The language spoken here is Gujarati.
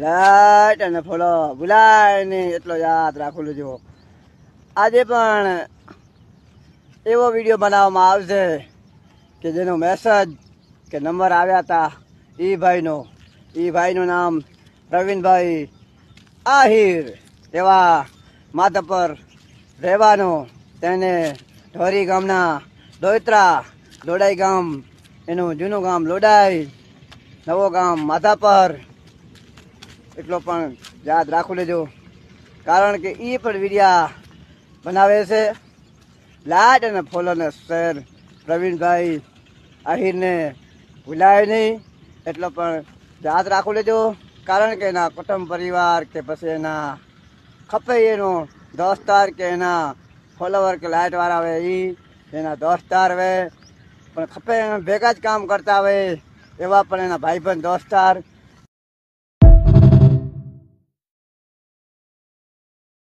લાઈટ અને ફોલો ભૂલાય નહીં એટલો યાદ રાખવું લેજો. આજે પણ એવો વિડીયો બનાવવામાં આવશે કે જેનો મેસેજ કે નંબર આવ્યા હતા એ ભાઈનું નામ પ્રવીણભાઈ આહિર એવા માધા પર રહેવાનો. તેને ઢોરી ગામના દોયત્રા લોડાઈ ગામ એનું જૂનું ગામ લોડાઈ, નવો ગામ માધાપર એટલો પણ યાદ રાખવું લેજો, કારણ કે એ પણ વિડીયા બનાવે છે. લાઈક અને ફોલો ને શેર પ્રવીણભાઈ આહિરને ભૂલાય નહીં એટલો પણ યાદ રાખવું લેજો, કારણ કે એના કુટુંબ પરિવાર કે પછી એના ખપે એનો દોસ્તાર કે એના ફોલોવર કે લાઇટ વાળા આવે એ એના દોસ્તાર આવે પણ ખપે એના ભેગા જ કામ કરતા આવે એવા પણ એના ભાઈબંધ દોસ્તાર